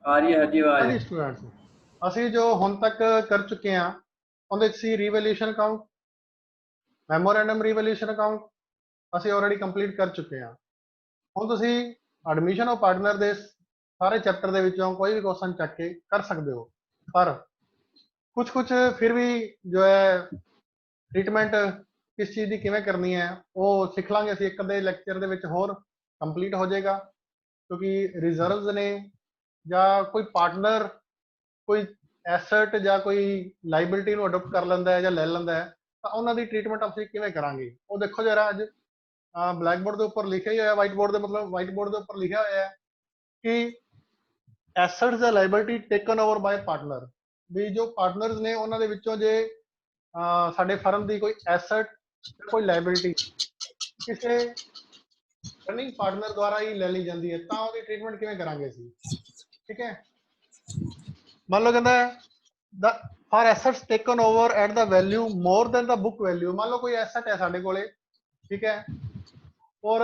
ਆ ਰਹੀ ਹੈ ਜੀ हाँ ਆਵਾਜ਼। जी स्टूडेंट्स, ਅਸੀਂ जो ਹੁਣ तक कर चुके हैं ਉਹਦੇ 'ਚ ਸੀ ਰੀਵੈल्यूएशन अकाउंट, ਮੈਮੋਰੈਂਡਮ ਰੀਵੈल्यूएशन अकाउंट ਅਸੀਂ ਆਲਰੇਡੀ ਕੰਪਲੀਟ ਕਰ ਚੁੱਕੇ ਹਾਂ। ਹੁਣ ਤੁਸੀਂ ਐਡਮਿਸ਼ਨ ਆਫ ਪਾਰਟਨਰ ਦੇ ਸਾਰੇ ਚੈਪਟਰ ਦੇ ਵਿੱਚੋਂ ਕੋਈ ਵੀ ਕੁਐਸਚਨ ਚੱਕ ਕੇ ਕਰ ਸਕਦੇ ਹੋ, ਪਰ ਕੁਝ ਕੁਝ ਫਿਰ ਵੀ ਜੋ ਹੈ ਟ੍ਰੀਟਮੈਂਟ ਕਿਸ ਚੀਜ਼ ਦੀ ਕਿਵੇਂ ਕਰਨੀ ਹੈ ਉਹ ਸਿੱਖ ਲਾਂਗੇ ਅਸੀਂ ਇੱਕ ਅੱਧੇ ਲੈਕਚਰ ਦੇ ਵਿੱਚ, ਹੋਰ ਕੰਪਲੀਟ ਹੋ ਜਾਏਗਾ। ਕਿਉਂਕਿ ਰਿਜ਼ਰਵਸ ਨੇ ਜਾਂ ਕੋਈ ਪਾਰਟਨਰ ਕੋਈ ਐਸਟ ਜਾਂ ਕੋਈ ਲਾਇਬਿਲਿਟੀ ਨੂੰ ਅਡਾਪਟ ਕਰ ਲੈਂਦਾ ਹੈ ਜਾਂ ਲੈ ਲੈਂਦਾ ਹੈ, ਤਾਂ ਉਹਨਾਂ ਦੀ ਟ੍ਰੀਟਮੈਂਟ ਅਸੀਂ ਕਿਵੇਂ ਕਰਾਂਗੇ ਉਹ ਦੇਖੋ ਜਰਾ। ਅੱਜ ਬਲੈਕ ਬੋਰਡ ਦੇ ਉੱਪਰ ਲਿਖਿਆ ਹੀ ਹੋਇਆ, ਵਾਈਟ ਬੋਰਡ ਦੇ ਮਤਲਬ ਵਾਈਟ ਬੋਰਡ ਦੇ ਉੱਪਰ ਲਿਖਿਆ ਹੋਇਆ ਹੈ ਕਿ ਐਸਟਸ ਜਾਂ liability taken over by partner, ਵੀ ਜੋ ਪਾਰਟਨਰਸ ਨੇ ਉਹਨਾਂ ਦੇ ਵਿੱਚੋਂ ਜੇ ਸਾਡੇ ਫਰਮ ਦੀ ਕੋਈ ਐਸਟ ਕੋਈ ਲਾਇਬਿਲਿਟੀ ਕਿਸੇ ਰਨਿੰਗ ਪਾਰਟਨਰ ਦੁਆਰਾ ਹੀ ਲੈ ਲਈ ਜਾਂਦੀ ਹੈ ਤਾਂ ਉਹਦੀ ਟ੍ਰੀਟਮੈਂਟ ਕਿਵੇਂ ਕਰਾਂਗੇ ਅਸੀਂ। ਠੀਕ ਹੈ, ਮੰਨ ਲਓ ਕਹਿੰਦਾ the for assets taken over at the value more than the book value, ਮੰਨ ਲਓ ਕੋਈ ਐਸਟ ਹੈ ਸਾਡੇ ਕੋਲੇ, ਠੀਕ ਹੈ, ਔਰ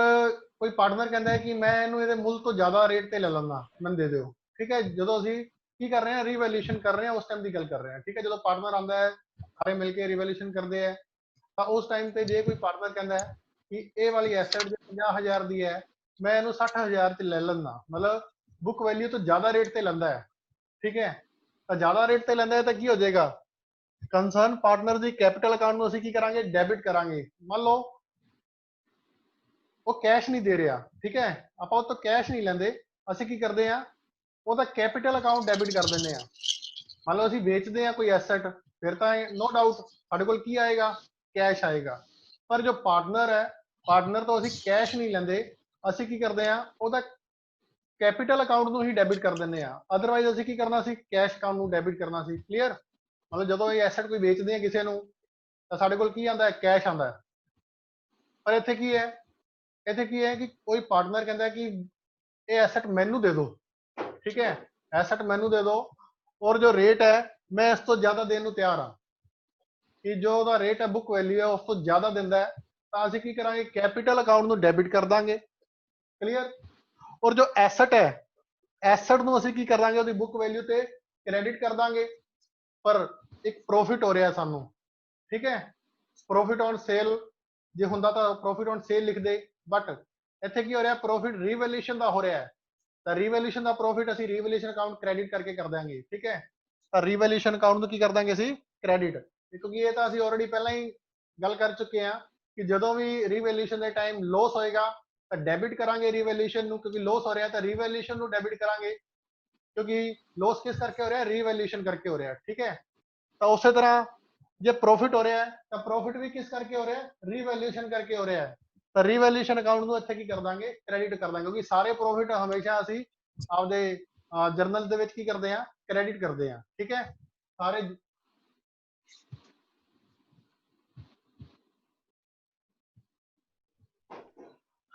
ਕੋਈ ਪਾਰਟਨਰ ਕਹਿੰਦਾ ਹੈ ਕਿ ਮੈਂ ਇਹਨੂੰ ਇਹਦੇ ਮੁੱਲ ਤੋਂ ਜ਼ਿਆਦਾ ਰੇਟ ਤੇ ਲੈ ਲੈਂਦਾ, ਮੈਨੂੰ ਦੇ ਦਿਓ। ਠੀਕ ਹੈ, ਜਦੋਂ ਅਸੀਂ ਕੀ ਕਰ ਰਹੇ ਹਾਂ, ਰੀਵੈल्यूएशन कर रहे हैं, उस टाइम की गल कर रहे हैं। ठीक है, ਜਦੋਂ ਪਾਰਟਨਰ ਆਉਂਦਾ ਹੈ ਸਾਰੇ ਮਿਲ ਕੇ ਰੀਵੈल्यूएशन ਕਰਦੇ ਹੈ, ਤਾਂ ਉਸ ਟਾਈਮ ਤੇ ਜੇ ਕੋਈ ਪਾਰਟਨਰ ਕਹਿੰਦਾ ਹੈ ਕਿ ਇਹ ਵਾਲੀ ਐਸਟ ਜੇ 50,000 ਦੀ ਹੈ, ਮੈਂ ਇਹਨੂੰ 60,000 ਚ ਲੈ ਲੈਂਦਾ, ਮਤਲਬ ਬੁੱਕ ਵੈਲਿਊ ਤੋਂ ਜ਼ਿਆਦਾ ਰੇਟ ਤੇ ਲੈਂਦਾ ਹੈ। ਠੀਕ ਹੈ, ਤਾਂ ਜ਼ਿਆਦਾ ਰੇਟ ਤੇ ਲੈਂਦਾ ਹੈ ਤਾਂ ਕੀ ਹੋ ਜਾਏਗਾ, ਕੰਸਰਨ ਪਾਰਟਨਰ ਦੀ ਕੈਪੀਟਲ ਅਕਾਊਂਟ ਨੂੰ ਅਸੀਂ ਕੀ ਕਰਾਂਗੇ, ਡੈਬਿਟ ਕਰਾਂਗੇ। ਮੰਨ ਲਓ ਉਹ ਕੈਸ਼ ਨਹੀਂ ਦੇ ਰਿਹਾ, ਠੀਕ ਹੈ, ਆਪਾਂ ਉਹ ਤੋਂ ਕੈਸ਼ ਨਹੀਂ ਲੈਂਦੇ, ਅਸੀਂ ਕੀ ਕਰਦੇ ਆ, ਉਹਦਾ ਕੈਪੀਟਲ ਅਕਾਊਂਟ ਡੈਬਿਟ ਕਰ ਦਿੰਦੇ ਆ। ਮੰਨ ਲਓ ਅਸੀਂ ਵੇਚਦੇ ਆ ਕੋਈ ਐਸਟ, ਫਿਰ ਤਾਂ ਨੋ ਡਾਊਟ ਸਾਡੇ ਕੋਲ ਕੀ ਆਏਗਾ, ਕੈਸ਼ ਆਏਗਾ। ਪਰ ਜੋ ਪਾਰਟਨਰ ਹੈ, ਪਾਰਟਨਰ ਤੋਂ ਅਸੀਂ ਕੈਸ਼ ਨਹੀਂ ਲੈਂਦੇ, ਅਸੀਂ ਕੀ ਕਰਦੇ ਆ, ਉਹਦਾ ਕੈਪੀਟਲ ਅਕਾਊਂਟ ਨੂੰ ਹੀ ਡੈਬਿਟ ਕਰ ਦਿੰਦੇ ਆ। ਅਦਰਵਾਈਜ਼ ਅਸੀਂ ਕੀ ਕਰਨਾ ਸੀ, ਕੈਸ਼ ਅਕਾਊਂਟ ਨੂੰ ਡੈਬਿਟ ਕਰਨਾ ਸੀ। ਕਲੀਅਰ, ਮਤਲਬ ਜਦੋਂ ਇਹ ਐਸਟ ਕੋਈ ਵੇਚਦੇ ਆ ਕਿਸੇ ਨੂੰ ਤਾਂ ਸਾਡੇ ਕੋਲ ਕੀ ਆਂਦਾ ਹੈ, ਕੈਸ਼ ਆਂਦਾ ਹੈ। ਪਰ ਇੱਥੇ ਕੀ ਹੈ, ਇੱਥੇ ਕੀ ਹੈ ਕਿ ਕੋਈ ਪਾਰਟਨਰ ਕਹਿੰਦਾ ਕਿ ਇਹ ਐਸਟ ਮੈਨੂੰ ਦੇ ਦਿਓ, ਠੀਕ ਹੈ, ਐਸਟ ਮੈਨੂੰ ਦੇ ਦਿਓ, ਔਰ ਜੋ ਰੇਟ ਹੈ ਮੈਂ ਇਸ ਤੋਂ ਜ਼ਿਆਦਾ ਦੇਣ ਨੂੰ ਤਿਆਰ ਹਾਂ, ਕਿ ਜੋ ਉਹਦਾ ਰੇਟ ਹੈ ਬੁੱਕ ਵੈਲਿਊ ਹੈ ਉਸ ਤੋਂ ਜ਼ਿਆਦਾ ਦਿੰਦਾ ਹੈ, ਤਾਂ ਅਸੀਂ ਕੀ ਕਰਾਂਗੇ, ਕੈਪੀਟਲ ਅਕਾਊਂਟ ਨੂੰ ਡੈਬਿਟ ਕਰ ਦਾਂਗੇ। ਕਲੀਅਰ, ਔਰ ਜੋ ਐਸਟ ਹੈ, ਐਸਟ ਨੂੰ ਅਸੀਂ ਕੀ ਕਰਾਂਗੇ, ਉਹਦੀ ਬੁੱਕ ਵੈਲਿਊ ਤੇ ਕ੍ਰੈਡਿਟ ਕਰ ਦਾਂਗੇ। ਪਰ ਇੱਕ ਪ੍ਰੋਫਿਟ ਹੋ ਰਿਹਾ ਸਾਨੂੰ, ਠੀਕ ਹੈ, ਪ੍ਰੋਫਿਟ ਔਨ ਸੇਲ ਜੇ ਹੁੰਦਾ ਤਾਂ ਪ੍ਰੋਫਿਟ ਔਨ ਸੇਲ ਲਿਖਦੇ, ਬਟ ਇੱਥੇ ਕੀ ਹੋ ਰਿਹਾ, ਪ੍ਰੋਫਿਟ ਰੀਵੈल्यूएशन ਦਾ ਹੋ ਰਿਹਾ ਹੈ, ਤਾਂ ਰੀਵੈल्यूएशन ਦਾ ਪ੍ਰੋਫਿਟ ਅਸੀਂ ਰੀਵੈल्यूएशन ਅਕਾਊਂਟ ਕ੍ਰੈਡਿਟ ਕਰਕੇ ਕਰ ਦਾਂਗੇ। ਠੀਕ ਹੈ, ਤਾਂ ਰੀਵੈल्यूएशन ਅਕਾਊਂਟ ਨੂੰ ਕੀ ਕਰ ਦਾਂਗੇ ਅਸੀਂ, ਕ੍ਰੈਡਿਟ, ਕਿਉਂਕਿ ਇਹ ਤਾਂ ਅਸੀਂ ਆਲਰੇਡੀ ਪਹਿਲਾਂ ਹੀ ਗੱਲ ਕਰ ਚੁੱਕੇ ਹਾਂ ਕਿ ਜਦੋਂ ਵੀ ਰੀਵੈल्यूएशन ਦੇ ਟਾਈਮ ਲੋਸ ਹੋਏਗਾ ਤਾਂ ਡੈਬਿਟ ਕਰਾਂਗੇ ਰੀਵੈल्यूएशन ਨੂੰ, ਕਿਉਂਕਿ ਲੋਸ ਹੋ ਰਿਹਾ ਤਾਂ ਰੀਵੈल्यूएशन ਨੂੰ ਡੈਬਿਟ ਕਰਾਂਗੇ, ਕਿਉਂਕਿ ਲੋਸ ਕਿਸ ਕਰਕੇ ਹੋ ਰਿਹਾ, ਰੀवैल्यूएशन ਕਰਕੇ ਹੋ ਰਿਹਾ। ਠੀਕ ਹੈ, ਤਾਂ ਉਸੇ ਤਰ੍ਹਾਂ ਜੇ ਪ੍ਰੋਫਿਟ ਹੋ ਰਿਹਾ ਹੈ ਤਾਂ ਪ੍ਰੋਫਿਟ ਵੀ ਕਿਸ ਕਰਕੇ ਹੋ ਰਿਹਾ ਹੈ, ਰੀवैल्यूएशन ਕਰਕੇ ਹੋ ਰਿਹਾ ਹੈ, ਤਾਂ ਰੀवैल्यूएशन ਅਕਾਊਂਟ ਨੂੰ ਇੱਥੇ ਕੀ ਕਰ ਦਾਂਗੇ, ਕ੍ਰੈਡਿਟ ਕਰ ਦਾਂਗੇ, ਕਿਉਂਕਿ ਸਾਰੇ ਪ੍ਰੋਫਿਟ ਹਮੇਸ਼ਾ ਅਸੀਂ ਆਪਦੇ ਜਰਨਲ ਦੇ ਵਿੱਚ ਕੀ ਕਰਦੇ ਆ, ਕ੍ਰੈਡਿਟ ਕਰਦੇ ਆ। ਠੀਕ ਹੈ, ਸਾਰੇ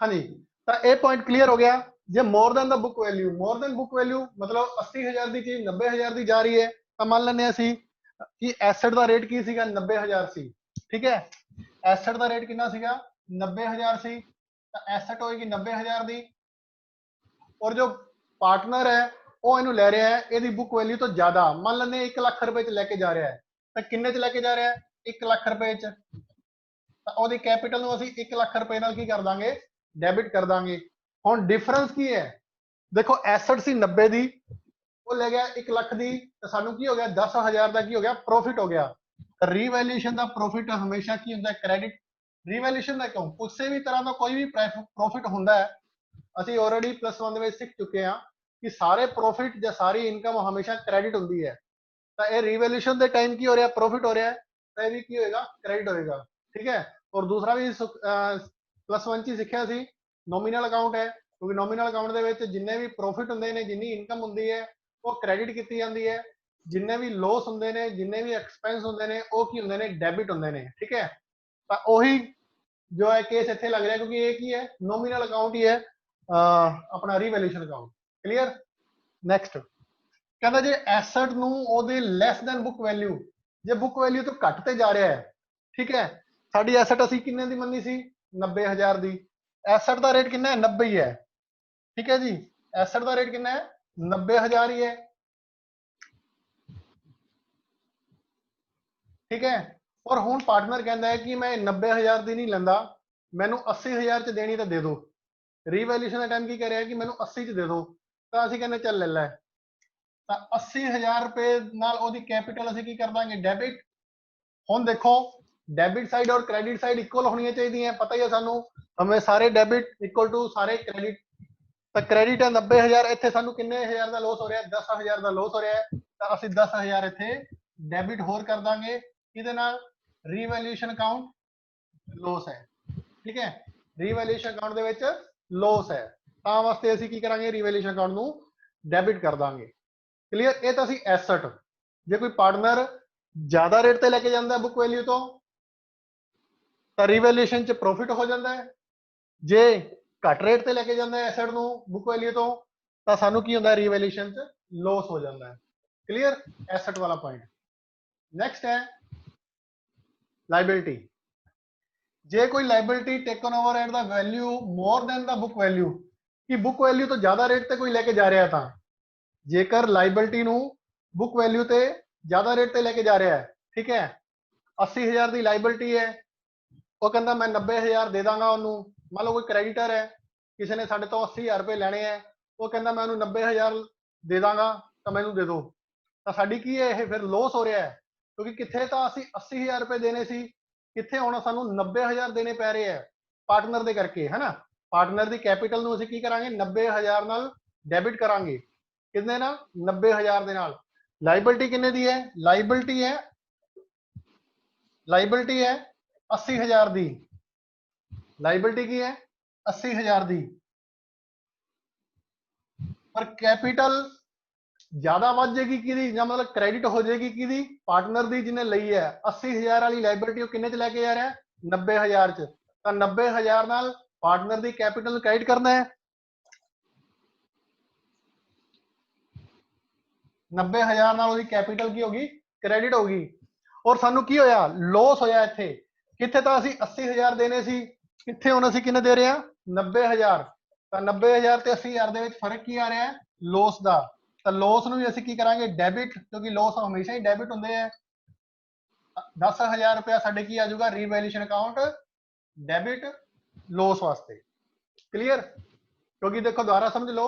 ਹਾਂਜੀ, ਤਾਂ ਇਹ ਪੁਆਇੰਟ ਕਲੀਅਰ ਹੋ ਗਿਆ। ਜੇ ਮੋਰ ਦੈਨ ਦਾ book value, more than book value ਮਤਲਬ 80,000 ਦੀ ਚੀਜ਼ 90,000 ਦੀ ਜਾ ਰਹੀ ਹੈ, ਤਾਂ ਮੰਨ ਲੈਂਦੇ ਅਸੀਂ ਕਿ ਐਸਟ ਦਾ ਰੇਟ ਕੀ ਸੀਗਾ, 90,000 ਸੀ। ਠੀਕ ਹੈ, ਐਸਟ ਦਾ ਰੇਟ ਕਿੰਨਾ ਸੀਗਾ, 90,000 ਸੀ, ਤਾਂ ਐਸਟ ਹੋਏਗੀ 90,000 ਦੀ, ਔਰ ਜੋ ਪਾਰਟਨਰ ਹੈ ਉਹ ਇਹਨੂੰ ਲੈ ਰਿਹਾ ਹੈ ਇਹਦੀ ਬੁੱਕ ਵੈਲਿਊ ਤੋਂ ਜ਼ਿਆਦਾ, ਮੰਨ ਲੈਂਦੇ 1 ਲੱਖ ਰੁਪਏ ਚ ਲੈ ਕੇ ਜਾ ਰਿਹਾ ਹੈ, ਤਾਂ ਕਿੰਨੇ ਚ ਲੈ ਕੇ ਜਾ ਰਿਹਾ ਹੈ, 1 ਲੱਖ ਰੁਪਏ ਚ, ਤਾਂ ਉਹਦੀ ਕੈਪੀਟਲ ਨੂੰ ਅਸੀਂ 1 ਲੱਖ ਰੁਪਏ ਨਾਲ ਕੀ ਕਰ ਦਾਂਗੇ, ਡੈਬਿਟ ਕਰ ਦਾਂਗੇ। ਹੁਣ ਡਿਫਰੈਂਸ ਕੀ ਹੈ, ਦੇਖੋ ਐਸਟ ਸੀ 90 ਦੀ, ਉਹ ਲੈ ਗਿਆ 1 ਲੱਖ ਦੀ, ਤਾਂ ਸਾਨੂੰ ਕੀ ਹੋ ਗਿਆ, 10,000 ਦਾ ਕੀ ਹੋ ਗਿਆ, ਪ੍ਰੋਫਿਟ ਹੋ ਗਿਆ। ਰੀਵੈल्यूएशन ਦਾ ਪ੍ਰੋਫਿਟ ਹਮੇਸ਼ਾ ਕੀ ਹੁੰਦਾ, ਕ੍ਰੈਡਿਟ। ਰੀਵੈल्यूएशन ਦਾ ਕਿਉਂ, ਕਿਸੇ ਵੀ ਤਰ੍ਹਾਂ ਦਾ ਕੋਈ ਵੀ ਪ੍ਰੋਫਿਟ ਹੁੰਦਾ ਹੈ, ਅਸੀਂ ਆਲਰੇਡੀ +1 ਦੇ ਵਿੱਚ ਸਿੱਖ ਚੁੱਕੇ ਹਾਂ ਕਿ ਸਾਰੇ ਪ੍ਰੋਫਿਟ ਜਾਂ ਸਾਰੀ ਇਨਕਮ ਹਮੇਸ਼ਾ ਕ੍ਰੈਡਿਟ ਹੁੰਦੀ ਹੈ, ਤਾਂ ਇਹ ਰੀवैल्यूएशन ਦੇ ਟਾਈਮ ਕੀ ਹੋ ਰਿਹਾ, ਪ੍ਰੋਫਿਟ ਹੋ ਰਿਹਾ ਹੈ, ਤਾਂ ਇਹ ਵੀ ਕੀ ਹੋਏਗਾ, ਕ੍ਰੈਡਿਟ ਹੋਏਗਾ। ਠੀਕ ਹੈ, ਔਰ ਦੂਸਰਾ ਵੀ +1 ਚ ਹੀ ਸਿੱਖਿਆ ਸੀ, ਨੋਮੀਨਲ ਅਕਾਊਂਟ ਹੈ, ਕਿਉਂਕਿ ਨੋਮੀਨਲ ਅਕਾਊਂਟ ਦੇ ਵਿੱਚ ਜਿੰਨੇ ਵੀ ਪ੍ਰੋਫਿਟ ਹੁੰਦੇ ਨੇ, ਜਿੰਨੀ ਇਨਕਮ ਹੁੰਦੀ ਹੈ ਉਹ ਕ੍ਰੈਡਿਟ ਕੀਤੀ ਜਾਂਦੀ ਹੈ, ਜਿੰਨੇ ਵੀ ਲੋਸ ਹੁੰਦੇ ਨੇ, ਜਿੰਨੇ ਵੀ ਐਕਸਪੈਂਸ ਹੁੰਦੇ ਨੇ ਉਹ ਕੀ ਹੁੰਦੇ ਨੇ, ਡੈਬਿਟ ਹੁੰਦੇ ਨੇ। ਠੀਕ ਹੈ, ਤਾਂ ਉਹੀ ਜੋ ਹੈ ਕੇਸ ਇੱਥੇ ਲੱਗ ਰਿਹਾ, ਕਿਉਂਕਿ ਇਹ ਕੀ ਹੈ, ਨੋਮੀਨਲ ਅਕਾਊਂਟ ਹੀ ਹੈ ਆਪਣਾ ਰੀवैल्यूएशन ਅਕਾਊਂਟ। ਕਲੀਅਰ, ਨੈਕਸਟ ਕਹਿੰਦਾ ਜੇ ਐਸਟ ਨੂੰ ਉਹਦੇ ਲੈਸ ਦੈਨ ਬੁੱਕ ਵੈਲਿਊ, ਜੇ ਬੁੱਕ ਵੈਲਿਊ ਤੋਂ ਘੱਟ ਤੇ ਜਾ ਰਿਹਾ ਹੈ, ਠੀਕ ਹੈ, ਸਾਡੀ ਐਸਟ ਅਸੀਂ ਕਿੰਨੇ ਦੀ ਮੰਨੀ ਸੀ, 90,000 ਦੀ, ਐਸਟ ਦਾ ਰੇਟ ਕਿੰਨਾ ਹੈ, 90 ਹੀ ਹੈ। ਠੀਕ ਹੈ ਜੀ, ਐਸਟ ਦਾ ਰੇਟ ਕਿੰਨਾ ਹੈ, 90,000 ही है, ठीक है। और हुण पार्टनर कहता है कि मैं 90,000 की नहीं लेंदा, मैनू 80,000 च देनी तो दे दो। रीवैल्यूएशन का टाइम की कह रहा है कि मैनू 80 च दे दो, तो असं कहने चल ले लै। तो 80,000 रुपए नाल ओदी कैपिटल असं की कर देंगे डेबिट। हुण देखो डेबिट साइड और क्रेडिट साइड इक्वल होनी चाहिए, पता ही है सानू, हमें सारे डेबिट इक्वल टू सारे क्रेडिट। तो क्रेडिट है 90,000, इतने सानू किन्ने हजार का लॉस हो रहा है, 10,000 का लॉस हो रहा है। तो असं 10,000 इतने डेबिट होर कर देंगे, किहदे नाल, रीवैल्यूएशन अकाउंट लॉस है, ठीक है। रीवैल्यूएशन अकाउंट दे विच लॉस है, तां वास्ते असीं की करांगे, रीवैल्यूएशन अकाउंट नू डेबिट कर देंगे। क्लीयर, ये तो असीं एसट। जे कोई पार्टनर ज्यादा रेट ते लेके जांदा बुक वैल्यू तो रीवैल्यूएशन च प्रॉफिट हो जाता है। जे घट रेट ते लेके जांदा एसट नू बुक वैल्यू तो सानू की हुंदा, रीवैल्यूएशन च लॉस हो जाता है। क्लीयर, एसट वाला पॉइंट। नेक्स्ट है लाइबिलिटी। जे कोई liability taken over at the value more than the book value, कि बुक वैल्यू तो ज्यादा रेट ते कोई लेके जा रहा था, जेकर लाइबिलिटी नू बुक वैल्यू ते ज्यादा रेट ते लेके जा रहा है, ठीक है। 80,000 की लाइबिलिटी है, वो कहता मैं 90,000 दे दांगा उन्होंने। मान लो कोई क्रेडिटर है, किसी ने साढ़े तो 80,000 रुपए लेने हैं, वो कहता मैं उन्होंने 90,000 दे दांगा, तो मैनू दे दो। तो साडी की है ये फिर लॉस हो रहा है, क्योंकि कितने तो असी 80,000 रुपए देने सी, कितने हुण सानू 90,000 देने पै रहे हैं पार्टनर दे करके, है ना। पार्टनर दी कैपिटल नू असीं की करांगे 90,000 नाल डेबिट करांगे, कितने ना 90,000 दे नाल। लाइबिलिटी किन्ने दी है, लाइबिलिटी है 80,000 दी, लाइबिलिटी की है 80,000 दी, पर कैपिटल ज्यादा बढ़ जाएगी कि, मतलब क्रेडिट हो जाएगी कि पार्टनर दी, जिन्हें लई है 80,000 वाली लाइबिलिटी किन्ने च लेके जा रहा है 90,000 च। तो 90,000 नाल पार्टनर दी कैपिटल क्रेडिट करना है, 90,000 नाल ओदी कैपिटल की होगी, क्रेडिट होगी। और सानू की होया, लॉस होया इत्थे, कित्थे तो असीं 80,000 देने सी, कित्थे हुण असीं किन्ने दे रहे हैं 90,000। तो 90,000 ते 80,000 दे विच फर्क की आ रहा है, लॉस दा। तो लॉस नूं भी असीं की करांगे डेबिट, क्योंकि लॉस हमेशा ही डेबिट हुंदे हैं। 10,000 रुपया साडे की आ जाऊगा रीवैल्यूएशन अकाउंट डेबिट लॉस वास्ते। क्लीयर, क्योंकि देखो दोबारा समझ लो,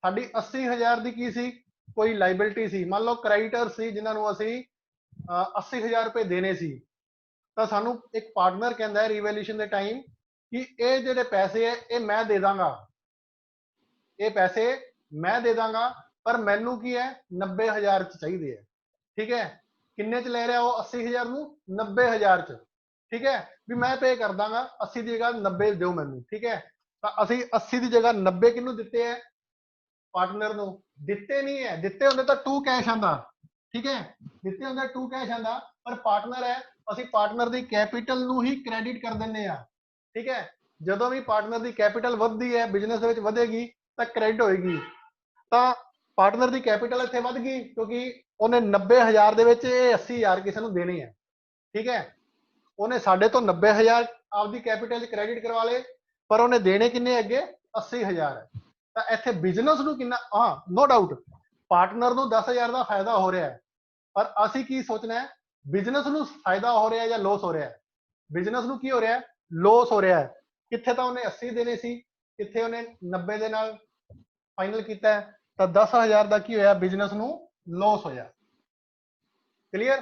साडी 80,000 की की सी, कोई लाइबिलिटी सी, मान लो क्रेडिटर सी जिन्होंने असीं 80,000 रुपए देने सी। तो सानू एक पार्टनर कहता है रीवैल्यूएशन के टाइम कि ये जेडे पैसे है ये मैं दे दांगा, ये पैसे मैं दे दांगा, पर मैनू की है 90,000 चाहिए है, ठीक है। किन्ने च ले रहा वो 80,000 नू 90,000 च, ठीक है। भी मैं पे कर दांगा 80 की जगह 90 दो मैनू, ठीक है। तो असी 80 की जगह 90 किनू दिते है, पार्टनर नू दिते नहीं है, दिते होंगे तो टू कैश आंदा, ठीक है, दिते होंगे टू कैश आंदा, पर पार्टनर है, असी पार्टनर की कैपिटल नू ही क्रेडिट कर देने आ, ठीक है। ਜਦੋਂ भी पार्टनर की कैपिटल ਵਧਦੀ है बिजनेस ਵਿੱਚ ਵਧੇਗੀ ਤਾਂ क्रेडिट होएगी। तो पार्टनर की कैपिटल इतने वध गई, क्योंकि उन्हें 90,000 ਦੇ ਵਿੱਚ 80,000 किसी को देने हैं, ठीक है। उन्हें साढ़े तो 90,000 आपकी कैपिटल क्रेडिट करवा ले, पर उन्हें देने किन्ने अगे 80,000 है। तो इतने बिजनेस नूं किन्ना, हाँ नो डाउट पार्टनर नूं 10,000 का फायदा हो रहा है, पर असी की सोचना है, बिजनेस नूं फायदा हो रहा है या लॉस हो रहा है। बिजनेस नूं की हो रहा है, लॉस हो रहा है। कित्थे तो उन्हें 80 देने सी, कित्थे उन्हें 90 दे नाल फाइनल किया है, तो 10,000 का की होया, बिजनेस नूं लॉस होया। क्लीयर,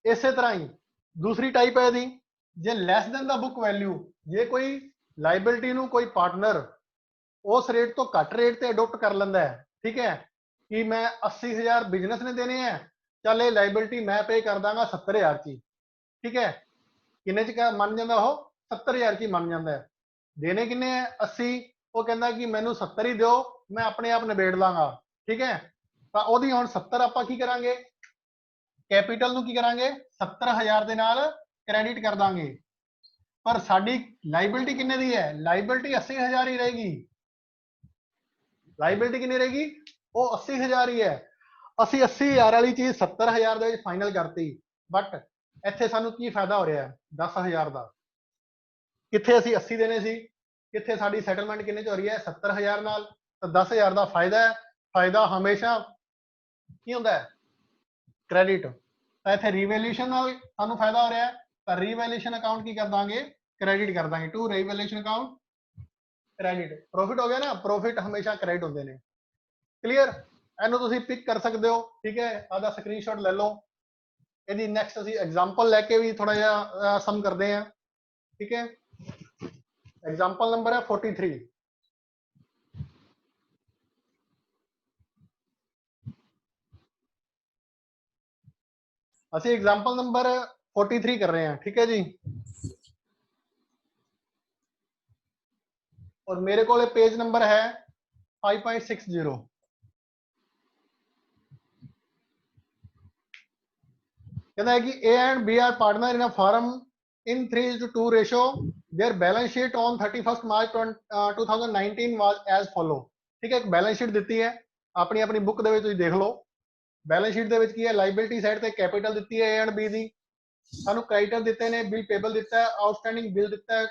इस तरह ही दूसरी टाइप है दी, जे lace then the book value, जे कोई लाइबिलिटी नूं कोई पार्टनर उस रेट तो घट रेट ते अडोप्ट कर लेंदा है, ठीक है। कि मैं 80,000 बिजनेस ने देने हैं, चल ये लाइबिलिटी मैं पे कर दांगा 70,000 की, ठीक है। किन्ने च मन जाता हो, 70,000 की मन जाता है। देने किन्ने है 80, वो कहता कि मैनू 70 ही दो, मैं अपने आप निबेड़ लांगा, ठीक है। तो ओदी हुण 70 आपां की करांगे, कैपिटल नूं की करांगे 70,000 दे नाल क्रेडिट कर दांगे, पर साडी लाइबिलिटी किन्ने दी है, लाइबिलिटी 80,000 ही रहेगी। लाइबिलिटी कितनी रहेगी, वो 80,000 ही है। असी 80,000 वाली चीज 70,000 दे विच फाइनल करती, बट इत्थे सानू की फायदा हो रहा है 10,000 का। कित्थे असी 80 देने सी, कित्थे साडी सैटलमेंट किन्ने च हो रही है 70,000 नाल, तो 10,000 का फायदा है। फायदा हमेशा की होंदा है क्रेडिट। तो इत्थे रीवैल्यूएशन नाल सानू फायदा हो रहा है, तो रीवैल्यूएशन अकाउंट की कर दांगे क्रेडिट कर दांगे to revaluation account credit. Profit हो गया ना, प्रॉफिट हमेशा क्रेडिट होंदे ने। क्लियर, ਇਹਨੂੰ ਤੁਸੀਂ ਪਿਕ ਕਰ ਸਕਦੇ ਹੋ, ठीक है, आधा स्क्रीनशॉट ले लो। ਇਹਦੀ ਨੈਕਸਟ ਅਸੀਂ एग्जांपल लेके भी थोड़ा ਜਿਹਾ सम करते हैं, ठीक है। एग्जांपल नंबर है 43। ਅਸੀਂ एग्जांपल नंबर 43 कर रहे हैं, ठीक है जी। और मेरे को पेज नंबर है 5.60। कहता है कि A and B are partner in a firm in 3:2 ratio. Their balance sheet on 31 March 2019 was as follow. ठीक है, एक बैलेंस शीट दी है अपनी अपनी बुक दे विच देख लो। बैलेंस शीट दे विच की है, लाइबिलिटी साइड ते कैपिटल दी है ए एंड बी दी, सानू क्रेडिटर दिते ने, बिल पेबल दिता है, आउटस्टैंडिंग बिल दिता है,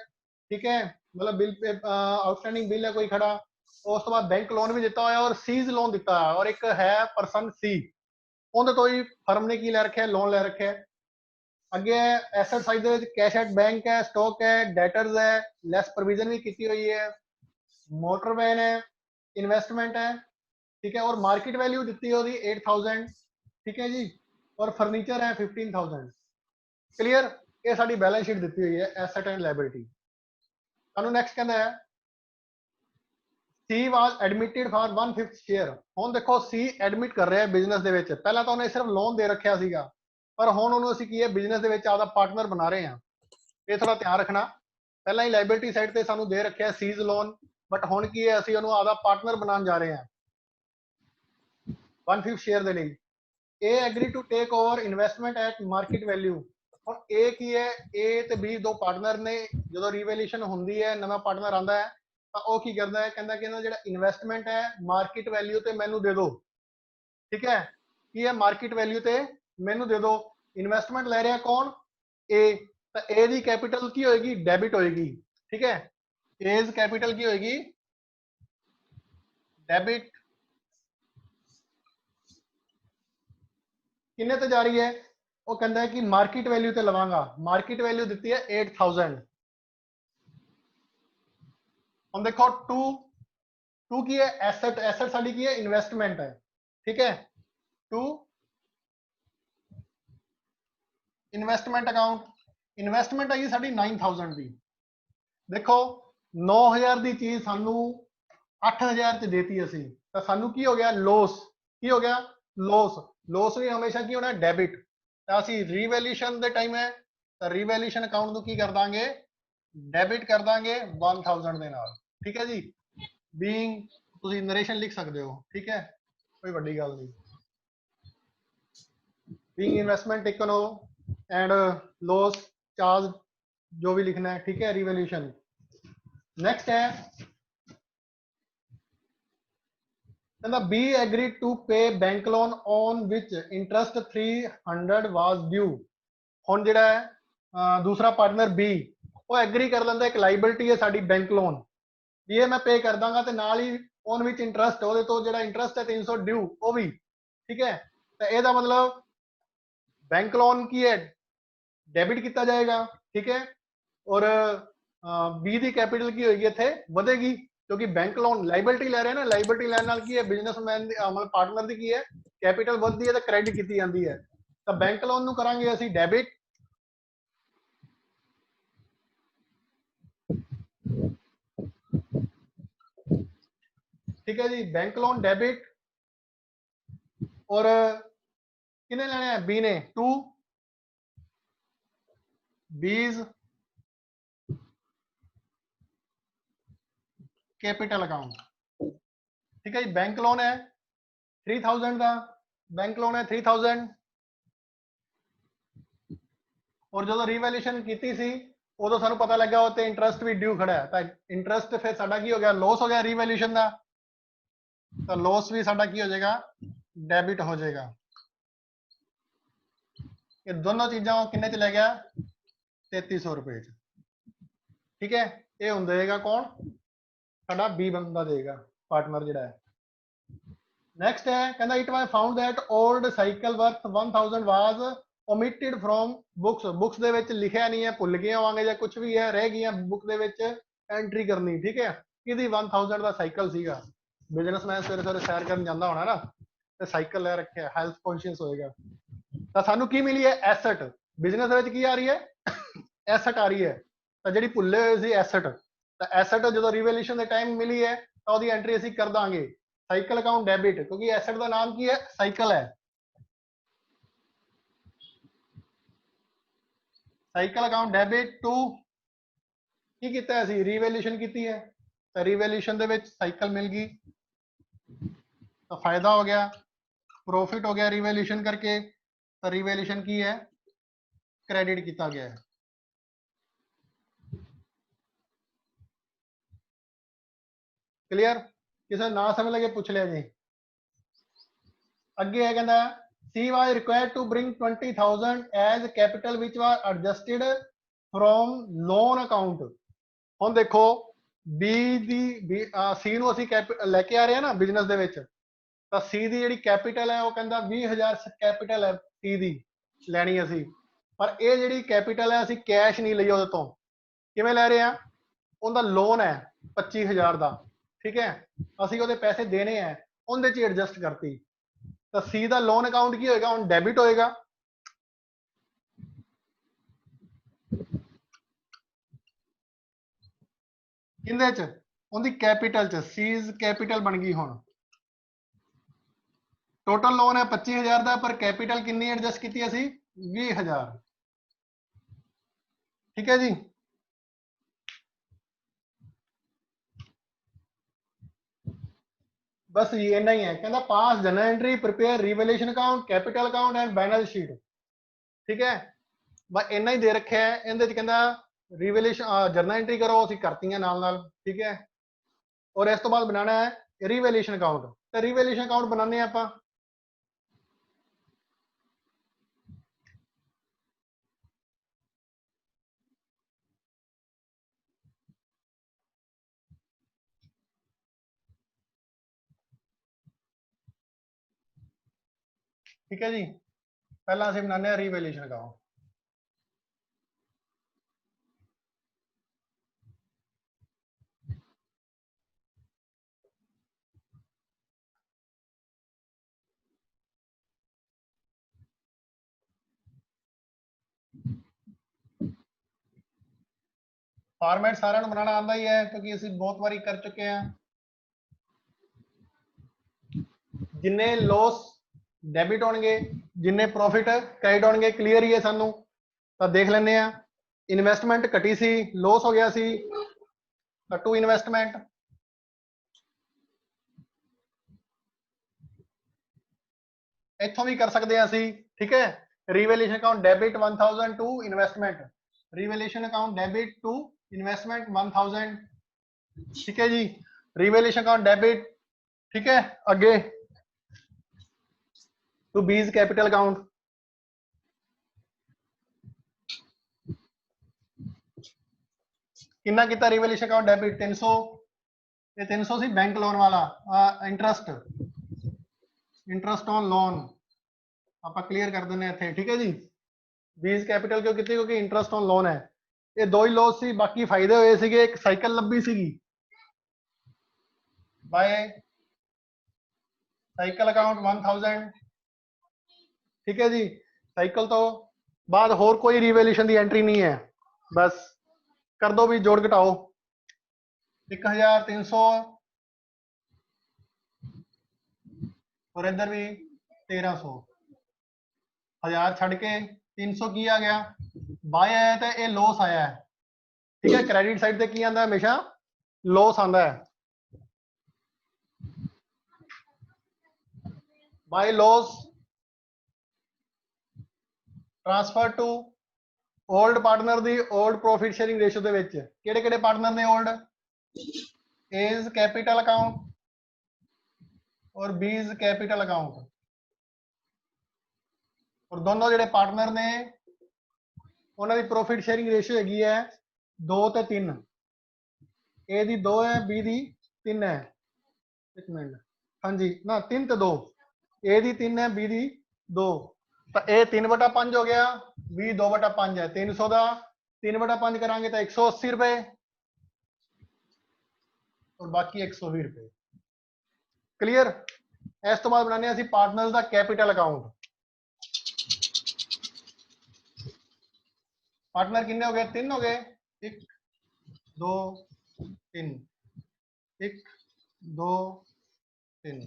ठीक है, मतलब बिल आउटस्टैंडिंग बिल है कोई खड़ा। उस तो बाद बैंक लोन भी दिता है और सीज लोन दिता है, और एक है परसन सी, उन्हें तो ही फर्म ने की लै रखा है, लोन लै रखा है। अगे asset side they cash at bank है, स्टॉक है, डेटर्स है, लैस प्रोविजन भी की हुई है, मोटर वैन है, इन्वेस्टमेंट है, ठीक है, और मार्केट वैल्यू दी है 8,000, ठीक है जी, और फर्नीचर है 15,000। क्लियर, ये साडी बैलेंस शीट दी हुई है एसेट एंड लायबिलिटी। सानू नेक्स्ट कहना है she was admitted for 1/5 share. हुण देखो सी एडमिट कर रहा है बिजनेस दे विच, पहला तो उन्हें सिर्फ लोन दे रखा सीगा, पर हुण उन्होंने असीं की है बिजनेस दे विच आपदा पार्टनर बना रहे हैं। ये थोड़ा ध्यान रखना, पहला ही लाइबिलिटी साइड ते सानू दे रखा है सीज लोन, बट हुण की है असीं उन्होंने आपदा पार्टनर बनाने जा रहे हैं 1/5 शेयर दे लई। A agree to take over investment at market value. हुण ए की है, ए ते बी दो पार्टनर ने, जो रिवैल्यूएशन हुंदी है, नवा पार्टनर आंदा है, तो वह की करता है, कहता कि जो इन्वेस्टमेंट है मार्केट वैल्यू ते मैनू दे दो, ठीक है, की है मार्केट वैल्यू ते मैनू दे दो। इन्वेस्टमेंट ले रहा कौन, ए, तो ए दी कैपिटल की होएगी, डेबिट होएगी, ठीक है, एज कैपिटल की होएगी डेबिट। किन्ने ते जा रही है, वो कहता है कि मार्केट वैल्यू ते लवांगा, मार्केट वैल्यू दी है 8,000। हम देखो टू टू की है एसेट, एसेट साडी की है इन्वेस्टमेंट है, ठीक है, टू इन्वेस्टमेंट अकाउंट, इन्वेस्टमेंट है साडी 9,000 की। देखो 9,000 की चीज सानू 8,000 च देती असी, तो सानू की हो गया लॉस, की हो गया लॉस। लॉस भी हमेशा की होना डेबिट, तो असी रीवैल्यूएशन दे टाइम है, तो रीवैल्यूएशन अकाउंट को की कर दांगे डेबिट कर दांगे 1,000 दे नाल, ठीक है जी। बीइंग तुसी नरेशन लिख सकते हो, ठीक है, कोई बड़ी गल नहीं। बीइंग इन्वेस्टमेंट टेकन हो एंड लॉस चार्ज जो भी लिखना है, ठीक है, रिवैल्यूएशन। नेक्स्ट है कहता बी एग्री टू पे bank loan on which interest 300 was due. हुण जिहड़ा है दूसरा पार्टनर बी, वो एग्री कर लैंदा एक लाइबिलिटी है साडी बैंक लोन, ये मैं पे कर दांगा, ते नाल ही ऑन विच इंटरेस्ट, ਉਹਦੇ ਤੋਂ ਜਿਹੜਾ इंटरेस्ट है 300 ड्यू वो भी, ठीक है, तो ਇਹਦਾ मतलब बैंक लोन की है डेबिट किया जाएगा, ठीक है, और बी दी कैपिटल की होगी इत्थे वधेगी, क्योंकि बैंक लोन लाइबिलिटी ले रहे हैं ना, लाइबिलिटी लैन नाल की है बिजनेसमैन दी मतलब पार्टनर दी की है कैपिटल वधदी है तो क्रेडिट की जाती है, तो बैंक लोन नू करांगे असी डेबिट, ठीक है जी, बैंक लोन डेबिट। और किने लेने हैं, बी ने, टू बीज कैपिटल अकाउंट, ठीक है जी। बैंक लोन है 3,000 का, बैंक लोन है 3,000, और जो रिवैल्यूएशन की सी उदों सानू पता लगा उत्ते इंटरेस्ट भी ड्यू खड़ा है, तो इंटरेस्ट फिर साडा की हो गया, लॉस हो गया रिवैल्यूएशन का, तो लॉस भी साडा की हो जाएगा, डेबिट हो जाएगा। ये दोनों चीज़ों किन्ने च ले गया, 3,300 रुपए, ठीक है। ये हुन देगा कौन, साडा बी बंदा देगा पार्टनर जिहड़ा है। नेक्स्ट है कहना it was found that old cycle worth 1000 was omitted from books books ਦੇ ਵਿੱਚ ਲਿਖਿਆ ਨਹੀਂ ਹੈ ਭੁੱਲ ਗਏ ਹੋਵਾਂਗੇ ਜਾਂ ਕੁਝ ਵੀ ਹੈ ਰਹਿ ਗਈਆਂ ਬੁੱਕ ਦੇ ਵਿੱਚ ਐਂਟਰੀ ਕਰਨੀ ਠੀਕ ਹੈ ਕਿਹਦੀ 1000 ਦਾ ਸਾਈਕਲ ਸੀਗਾ ਬਿਜ਼ਨਸਮੈਨ ਸਵੇਰੇ ਸਵੇਰੇ ਸੈਰ ਕਰਨ ਜਾਂਦਾ ਹੋਣਾ ਨਾ ਤੇ ਸਾਈਕਲ ਲੈ ਰੱਖਿਆ ਹੈਲਥ ਕੌਨਸ਼ੀਅਸ ਹੋਏਗਾ ਤਾਂ ਸਾਨੂੰ ਕੀ ਮਿਲੀ ਹੈ ਐਸੈਟ ਬਿਜ਼ਨਸ ਦੇ ਵਿੱਚ ਕੀ ਆ ਰਹੀ ਹੈ ਐਸੈਟ ਆ ਰਹੀ ਹੈ ਤਾਂ ਜਿਹੜੀ ਭੁੱਲੇ ਹੋਏ ਸੀ ਐਸੈਟ ਤਾਂ ਐਸੈਟ ਜਦੋਂ ਰਿਵੈਲਿਊਸ਼ਨ ਦੇ ਟਾਈਮ ਮਿਲੀ ਹੈ ਤਾਂ ਉਹਦੀ ਐਂਟਰੀ ਅਸੀਂ ਕਰ ਦਾਂਗੇ साइकिल अकाउंट डेबिट क्योंकि एसेट का नाम की है साइकिल है साइकिल अकाउंट डेबिट टू की कीता है रीवैल्यूएशन की है तो रीवैल्यूएशन दे विच साइकिल मिल गई तो फायदा हो गया प्रॉफिट हो गया रीवैल्यूएशन करके तो रीवैल्यूएशन की है क्रेडिट किया गया है क्लियर किसी ना समझ लगे पूछ लिया जी अगे है कहना C was required to bring 20,000 as capital which was adjusted from loan account ਹੁਣ ਦੇਖੋ B ਦੀ C ਨੂੰ ਅਸੀਂ ਲੈ ਕੇ ਆ ਰਹੇ ਹਾਂ ਨਾ ਬਿਜ਼ਨਸ ਦੇ ਵਿੱਚ ਤਾਂ C ਦੀ ਜਿਹੜੀ ਕੈਪੀਟਲ ਹੈ ਉਹ ਕਹਿੰਦਾ 20,000 ਕੈਪੀਟਲ ਹੈ C ਦੀ ਲੈਣੀ ਅਸੀਂ ਪਰ ਇਹ ਜਿਹੜੀ ਕੈਪੀਟਲ ਹੈ ਅਸੀਂ ਕੈਸ਼ ਨਹੀਂ ਲਈ ਉਹਦੇ ਤੋਂ ਕਿਵੇਂ ਲੈ ਰਹੇ ਆ ਉਹਦਾ ਲੋਨ ਹੈ 25,000 ਦਾ ठीक है ਅਸੀਂ ਉਹਦੇ ਪੈਸੇ ਦੇਣੇ ਆ ਉਹਦੇ ਚ ਐਡਜਸਟ ਕਰਤੀ ਤਾਂ C ਦਾ ਲੋਨ ਅਕਾਊਂਟ ਕੀ ਹੋਏਗਾ ਹੁਣ ਡੈਬਿਟ ਹੋਏਗਾ ਕਿੰਦੇ ਚ ਉਹਦੀ ਕੈਪੀਟਲ ਚ C's ਕੈਪੀਟਲ ਬਣ ਗਈ ਹੁਣ ਟੋਟਲ ਲੋਨ ਹੈ 25,000 ਦਾ ਪਰ ਕੈਪੀਟਲ ਕਿੰਨੀ ਐਡਜਸਟ ਕੀਤੀ ਅਸੀਂ 20,000 ਠੀਕ ਹੈ ਜੀ बस ये इन्ना ही है कहना pass general entry prepare revaluation account capital account and balance sheet ठीक है बस इन्ना ही दे रखा है इहदे च कहंदा रिवैल्यूएशन जर्नल एंट्री करो ਅਸੀਂ ਕਰਤੀਆਂ ਨਾਲ ठीक है और इस तो बाद बनाना है रिवैल्यूएशन अकाउंट तो रिवैल्यूएशन अकाउंट बनाने ਆਪਾਂ ठीक है जी पहला ਅਸੀਂ बनाने हैं रिवैल्यूएशन अकाउंट फॉर्मेट सारे बनाना आता ही है क्योंकि ਅਸੀਂ बहुत बारी कर चुके हैं जिन्ने लॉस डेबिट होंगे जिन्ने प्रॉफिट क्रेडिट होंगे क्लीयर ही है सानू तो देख लेने इन्वेस्टमेंट घटी सी लॉस हो गया सी टू इन्वेस्टमेंट इथों भी कर सकते हैं असी ठीक है revaluation account debit 1000 to investment revaluation account debit to investment 1000 ठीक है जी रिवैल्यूएशन अकाउंट डेबिट ठीक है अगे टू बीज कैपिटल अकाउंट कितना कितना रिवैल्यूएशन अकाउंट डेबिट 300 ये 300 सी बैंक लोन वाला इंटरेस्ट इंटरेस्ट ऑन लोन आप क्लीयर कर देने थे ठीक है जी बीज कैपिटल क्यों की क्योंकि इंटरेस्ट ऑन लोन है ये दो ही लॉस सी बाकी फायदे हुए सी एक साइकिल लभी सी बाय साइकिल अकाउंट 1000 ठीक है जी साइकिल तो बाद होर कोई रिवैल्यूएशन की एंट्री नहीं है बस कर दो भी जोड़ घटाओ 1300 और इधर भी 1300 1000 छड़ के 300 की आ गया बाय आया तो ये लॉस आया है ठीक है क्रेडिट साइड से की आता हमेशा लॉस आता है by loss transfer to old partner दी ओल्ड प्रॉफिट शेयरिंग रेशो दे विच किहड़े-किहड़े पार्टनर ने ओल्ड एज कैपिटल अकाउंट और बीज कैपिटल अकाउंट और दोनों जिहड़े पार्टनर ने उन्हां दी प्रॉफिट शेयरिंग रेशो हैगी है 2 ते 3 ए दी 2 है बी दी 3 है एक मिनट हाँ जी ना 3 ਤੇ 2 ए ਦੀ 3 है बी ਦੀ 2 ਤਾਂ ए 3/5 हो गया बी 2/5 है 300 ਦਾ 3/5 करांगे तो 180 रुपए और बाकी 120 रुपए क्लियर। इस तो बाद बनाने ਅਸੀਂ ਪਾਰਟਨਰਸ ਦਾ ਕੈਪੀਟਲ ਅਕਾਊਂਟ। पार्टनर कितने हो गए 3 हो गए 1 2 3 1 2 3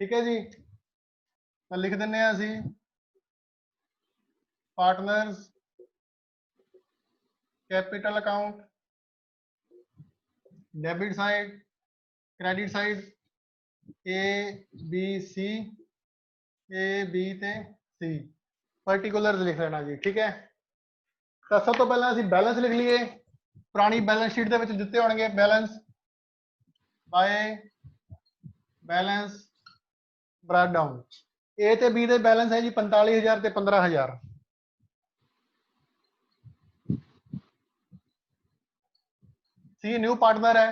ठीक है जी। तो लिख देने ਅਸੀਂ partners capital account debit side credit side A B C A B ते सी पर्टिकुलर लिख लेना जी ठीक है। तो सब तो पहले ਅਸੀਂ बैलेंस लिख लिए पुरानी बैलेंस शीट ਦੇ ਵਿੱਚ ਦਿੱਤੇ ਹੋਣਗੇ balance by balance break down A ਤੇ बी ਦੇ बैलेंस है जी 45000 ਤੇ 15000 सी न्यू पार्टनर है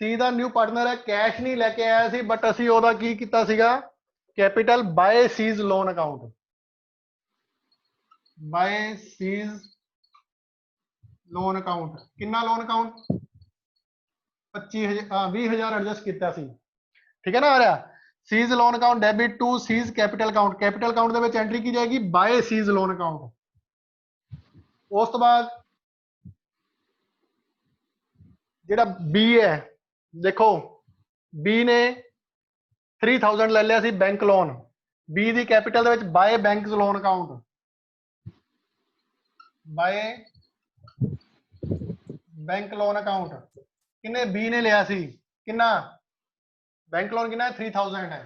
सी ਦਾ न्यू पार्टनर है कैश नहीं लेके आया ਸੀ बट ਅਸੀਂ ਉਹਦਾ ਕੀ ਕੀਤਾ ਸੀਗਾ capital by C's loan account by C's loan account कितना लोन अकाउंट 25000 एडजस्ट किया सी ठीक है ना आ रहा C's loan account debit to C's capital account ਦੇ ਵਿੱਚ एंट्री की जाएगी बाय सीज लोन अकाउंट। उस तो बाद ਜਿਹੜਾ बी है देखो बी ने 3000 ਲੈ ਲਿਆ ਸੀ ਬੈਂਕ ਲੋਨ बी ਦੀ ਕੈਪੀਟਲ ਦੇ ਵਿੱਚ ਬਾय bank loan account by bank loan account किन्ने बी ने लिया सी किन्ना बैंक लोन किन्ना 3000 है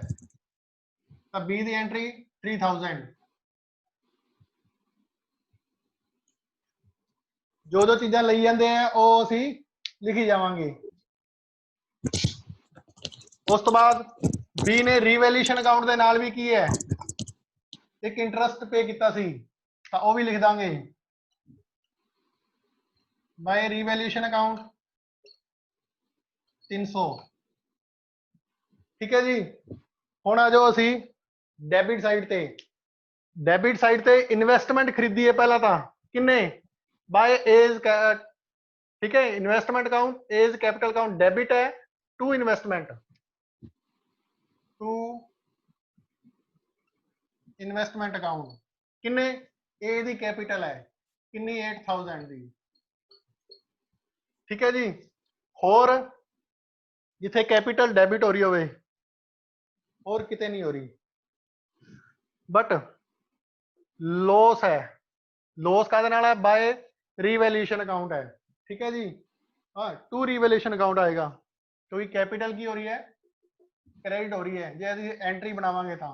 तो बी दी एंट्री 3000 जो जो चीज़ां लई जाते हैं वो असी लिखी जावांगे। उस तो बाद बी ने रीवैल्यूएशन अकाउंट के नाल भी की है एक इंटरस्ट पे किया सी तो वो भी लिख देंगे बाय रीवैल्यूएशन अकाउंट 300 ठीक है जी। हुण आ जाओ असी डेबिट साइड ते इन्वेस्टमेंट खरीदी है पहला तो किन्ने बाय एज ठीक है investment account A's capital account debit है टू इन्वेस्टमेंट अकाउंट किन्ने ए दी कैपिटल है किन्नी 8000 दी ठीक है जी। होर जिथे कैपिटल डेबिट हो रही होवे और किते नहीं हो रही बट लॉस है लॉस का है बाय रीवैल्यूएशन अकाउंट है ठीक है जी। हाँ टू रीवैल्यूएशन अकाउंट आएगा क्योंकि कैपिटल की हो रही है क्रेडिट हो रही है जो एंट्री बनावांगे तो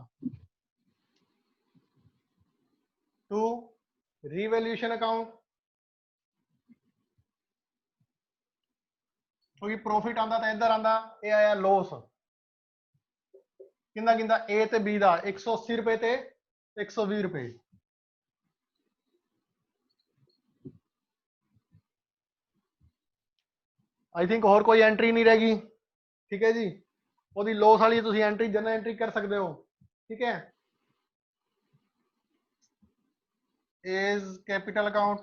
टू रीवैल्यूएशन अकाउंट क्योंकि प्रॉफिट आता तो इधर आता ये आया लॉस किंदा किंदा ए ते बी का 180 रुपए ते 120 रुपए आई थिंक और कोई एंट्री नहीं रहेगी ठीक है जी। वो लॉस वाली तुम एंट्री जनरल एंट्री कर सकते हो ठीक है। A's capital account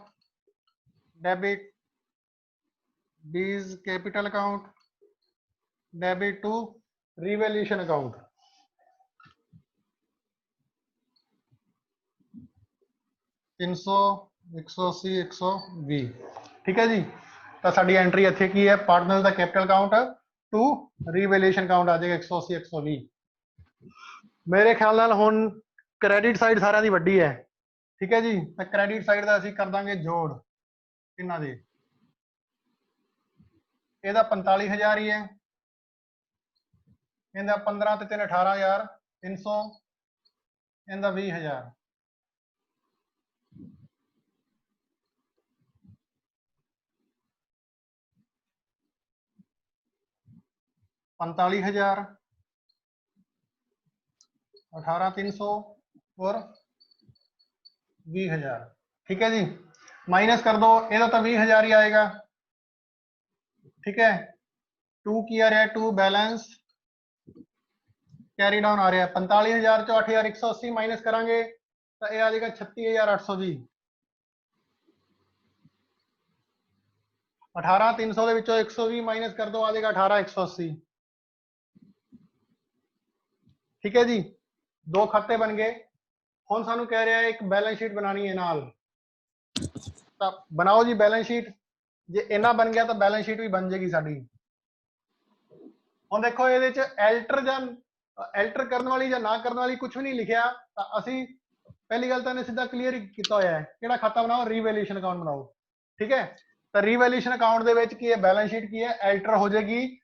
debit B's capital account debit to revaluation account 300 180 120 ठीक है जी। तो साडी एंट्री इत्थे की है पार्टनर का capital account to revaluation account आ जाएगा 180 120 मेरे ख्याल नाल हुण क्रेडिट साइड सारिਆਂ ਦੀ ਵੱਡੀ है ठीक है जी। तो क्रेडिट साइड का ਅਸੀਂ ਕਰ ਦਾਂਗੇ ਜੋੜ ਕਿੰਨਾ ਦੇ ਇਹਦਾ 45000 ही है ਇਹਦਾ 15 ਤੇ 3 18000 300 ਇਹਦਾ 20000 45,000 18,300 और 20,000 ठीक है जी। माइनस कर दो ये तो 20,000 ही आएगा ठीक है। 2 की आ रहा है, 2 बैलेंस कैरी डाउन आ रहा है। 45,000 चो 8,180 माइनस करांगे तो यह आ जाएगा 36,820। 18,300 ਦੇ ਵਿੱਚੋਂ 120 ਮਾਈਨਸ ਕਰ ਦੋ, ਆ ਜਾਏਗਾ 18,180। ठीक है जी, 2 खाते बन गए। हुण सानू कह रहा है एक बैलेंस शीट बनानी है नाल, तो बनाओ जी बैलेंस शीट। जे इन्ना बन गया तो बैलेंस शीट भी बन जाएगी साडी। हुण देखो इहदे च एल्टर जां एल्टर करने वाली जां ना करने वाली कुछ भी नहीं लिखिया, तो असी पहली गल तो इन्हें सीधा क्लीयर किया होया है। किहड़ा खाता बनाओ? रीवैल्यूएशन अकाउंट बनाओ। ठीक है, तो रीवैल्यूएशन अकाउंट दे विच की है, बैलेंस शीट की है, एल्टर हो जाएगी।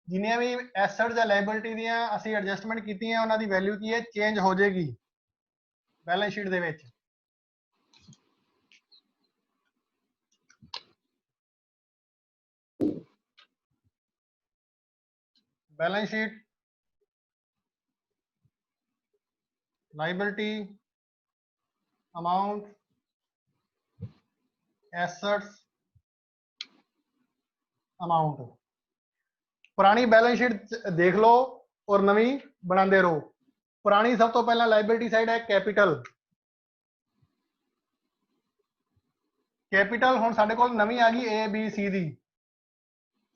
जिन्नियां भी एसेट या लाइबिलिटी दियां असी एडजस्टमेंट कीती है उन्हां दी वैल्यू की है चेंज हो जाएगी बैलेंस शीट दे विच। Balance sheet liability amount assets amount. पुरानी बैलेंस शीट देख लो और नवी बनाते रहो। पुरानी सब तो पहला लाइबिलिटी साइड है कैपिटल। कैपिटल हुण साडे कोल नवी आ गई ए बी सी दी,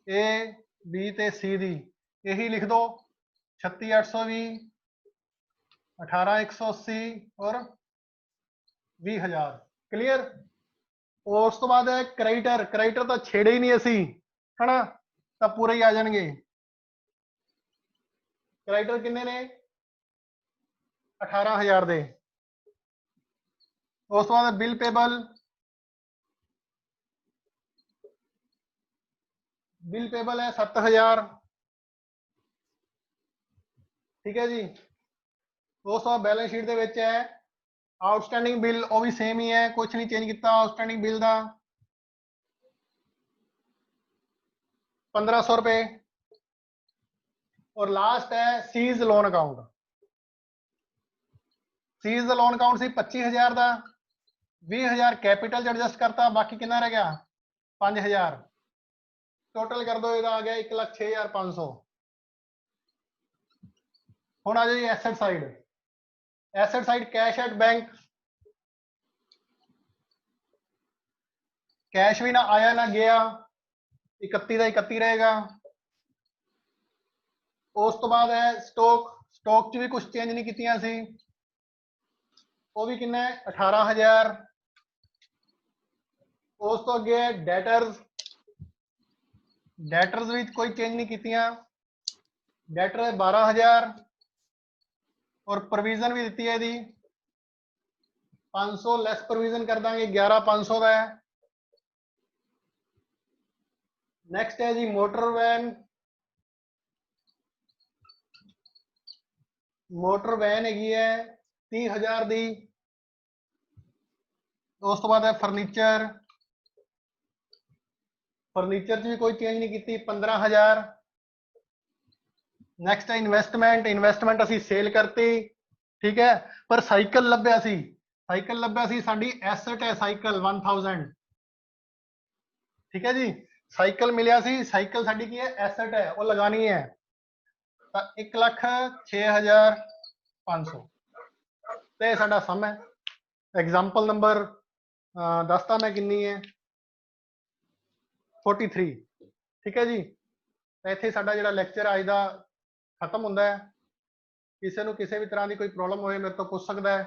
ए बी ते सी दी। यही लिख दो 36,820, 18,180 और 20,000। क्लियर। उस तो बाद है क्रेडिटर। क्रेडिटर तो छेड़े ही नहीं असी, है ना, तो पूरे ही आ जाएंगे। क्रेडिटर किन्ने ने? 18,000 दे। उस तो बाद बिल पेबल। बिल पेबल है 7,000। ठीक है जी। उस तो बाद बैलेंस शीट दे विच है आउटस्टैंडिंग बिल, वो भी सेम ही है, कुछ नहीं चेंज किया आउटस्टैंडिंग बिल का 1,500 रुपए। और लास्ट है C's loan account. C's loan account सी 25,000 का, 20,000 कैपिटल च एडजस्ट करता, बाकी कितना रह गया? 5,000। टोटल कर दो, इहदा आ गया 1,06,500। हुण आ जाओ जी asset side. Asset side cash at bank. Cash भी ना आया ना गया, 31 का 31 रहेगा। उस तो बाद है स्टॉक। स्टॉक च भी कुछ चेंज नहीं कीतियां सी, वो भी कितना है 18,000। उस तो अगे है डेटर्स। डेटर्स भी कोई चेंज नहीं कीतियां, डेटर है 12,000। और प्रोविजन भी दी है 500 लैस प्रोविजन कर देंगे, 11,500 का है। नेक्स्ट है जी मोटर वैन। मोटर वैन हैगी है 30,000 दी। उस तो बाद है फर्नीचर। फर्नीचर च भी कोई चेंज नहीं की, 15,000। नैक्सट है इन्वेस्टमेंट। इन्वेस्टमेंट असी सेल करती, ठीक है, पर साइकिल लभ्या सी। साइकिल लभ्या सी, साडी एसेट है साइकिल 1,000। ठीक है जी, साइकिल मिलिया सी, साइकिल साडी की है एसेट है, वो लगानी है। तो 1,06,500 ते साडा सम है। एग्जाम्पल नंबर दसता मैं किन्नी है 43। ठीक है जी, तो इत्थे साडा जिहड़ा लैक्चर अज दा खत्म हुंदा है। किसी को किसी भी तरह की कोई प्रॉब्लम हो मेरे तो पूछ सकता है।